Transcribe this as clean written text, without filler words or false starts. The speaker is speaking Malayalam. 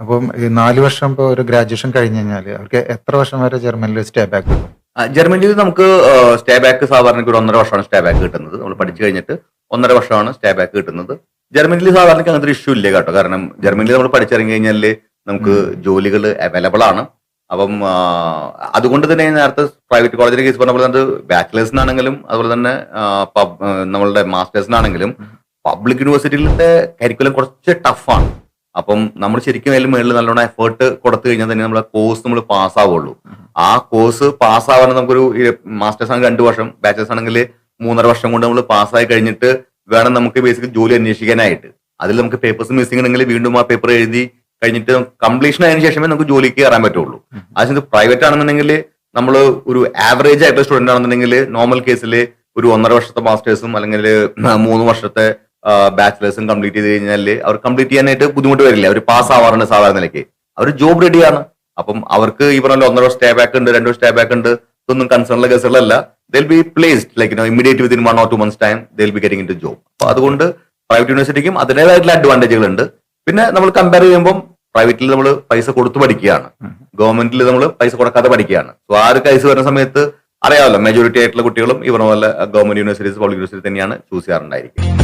അപ്പം ഈ 4 വർഷം ഇപ്പോൾ ഒരു ഗ്രാജുവേഷൻ കഴിഞ്ഞ് കഴിഞ്ഞാല് അവർക്ക് എത്ര വർഷം വരെ ജർമ്മനിയിൽ സ്റ്റേ ബാക്ക് കിട്ടും? ജർമ്മനിയിൽ നമുക്ക് സ്റ്റേ ബാക്ക് സാധാരണ ഒരു 1.5 വർഷമാണ് സ്റ്റേ ബാക്ക് കിട്ടുന്നത്. നമ്മൾ പഠിച്ചു കഴിഞ്ഞിട്ട് 1.5 വർഷമാണ് സ്റ്റേ ബാക്ക് കിട്ടുന്നത്. ജർമ്മനിയിൽ സാധാരണ അങ്ങനത്തെ ഒരു ഇഷ്യൂ ഇല്ല കേട്ടോ. കാരണം ജർമ്മനിയിൽ നമ്മൾ പഠിച്ചിറങ്ങി കഴിഞ്ഞാൽ നമുക്ക് ജോലികൾ അവൈലബിൾ ആണ്. അപ്പം അതുകൊണ്ട് തന്നെ നേരത്തെ പ്രൈവറ്റ് കോളേജിലെ കേസ് പറഞ്ഞ പോലെ തന്നെ ബാച്ചിലേഴ്സിനാണെങ്കിലും അതുപോലെ തന്നെ നമ്മളുടെ മാസ്റ്റേഴ്സിനാണെങ്കിലും പബ്ലിക് യൂണിവേഴ്സിറ്റിയിലത്തെ കരിക്കുലം കുറച്ച് ടഫാണ്. അപ്പം നമ്മൾ ശരിക്കും അതിൽ മേളിൽ നല്ലോണം എഫേർട്ട് കൊടുത്തു കഴിഞ്ഞാൽ തന്നെ നമ്മളെ കോഴ്സ് നമ്മൾ പാസ്സാവുള്ളൂ. ആ കോഴ്സ് പാസ്സാവാൻ നമുക്കൊരു മാസ്റ്റേഴ്സ് ആണെങ്കിൽ 2 വർഷം, ബാച്ചലേഴ്സ് ആണെങ്കിൽ 3.5 വർഷം കൊണ്ട് നമ്മൾ പാസ്സായി കഴിഞ്ഞിട്ട് വേണം നമുക്ക് ബേസിക് ജോലി അന്വേഷിക്കാനായിട്ട്. അതിൽ നമുക്ക് പേപ്പേഴ്സ് മിസ്സിംഗ് ഉണ്ടെങ്കിൽ വീണ്ടും ആ പേപ്പർ എഴുതി കഴിഞ്ഞിട്ട് കംപ്ലീഷൻ ആയതിനു ശേഷമേ നമുക്ക് ജോലിക്ക് കയറാൻ പറ്റുള്ളൂ. അതിന് പ്രൈവറ്റ് ആണെന്നുണ്ടെങ്കിൽ നമ്മൾ ഒരു ആവറേജ് ആയിട്ടുള്ള സ്റ്റുഡന്റ് ആണെന്നുണ്ടെങ്കിൽ നോർമൽ കേസിൽ ഒരു 1.5 വർഷത്തെ മാസ്റ്റേഴ്സും അല്ലെങ്കിൽ 3 വർഷത്തെ ബാച്ചിലേഴ്സും കംപ്ലീറ്റ് ചെയ്ത് കഴിഞ്ഞാൽ അവർ കംപ്ലീറ്റ് ചെയ്യാനായിട്ട് ബുദ്ധിമുട്ട് വരില്ല. അവർ പാസ് ആവാറുണ്ട് സാധാരണ നിലയ്ക്ക്. അവർ ജോബ് റെഡിയാണ്. അപ്പം അവർക്ക് ഈ പറഞ്ഞ 1.5 വർഷം സ്റ്റേ ബാക്ക് ഉണ്ട്, 2 സ്റ്റേ ബാക്ക് ഉണ്ട്, ഇതൊന്നും കൺസേൺ ഉള്ള കേസുകളല്ല. they'll be placed like immediately within 1 or 2 months time they'll be getting into job. അപ്പൊ അതുകൊണ്ട് പ്രൈവറ്റ് യൂണിവേഴ്സിറ്റിക്കും അതിൻ്റെതായിട്ടുള്ള അഡ്വാൻറ്റേജുകൾ ഉണ്ട്. പിന്നെ നമ്മൾ കമ്പയർ ചെയ്യുമ്പോൾ പ്രൈവറ്റിൽ നമ്മൾ പൈസ കൊടുത്ത് പഠിക്കുകയാണ്, ഗവൺമെന്റിൽ നമ്മൾ പൈസ കൊടുക്കാതെ പഠിക്കുകയാണ്. സോ ആ ഒരു കേസ് വരുന്ന സമയത്ത് അറിയാമല്ലോ, മെജോറിറ്റി ആയിട്ടുള്ള കുട്ടികളും ഇവർ പോലെ ഗവൺമെന്റ് യൂണിവേഴ്സിറ്റീസ്, പബ്ലിക് യൂണിവേഴ്സിറ്റി തന്നെയാണ് ചൂസ് ചെയ്യാറുണ്ടായിരിക്കും.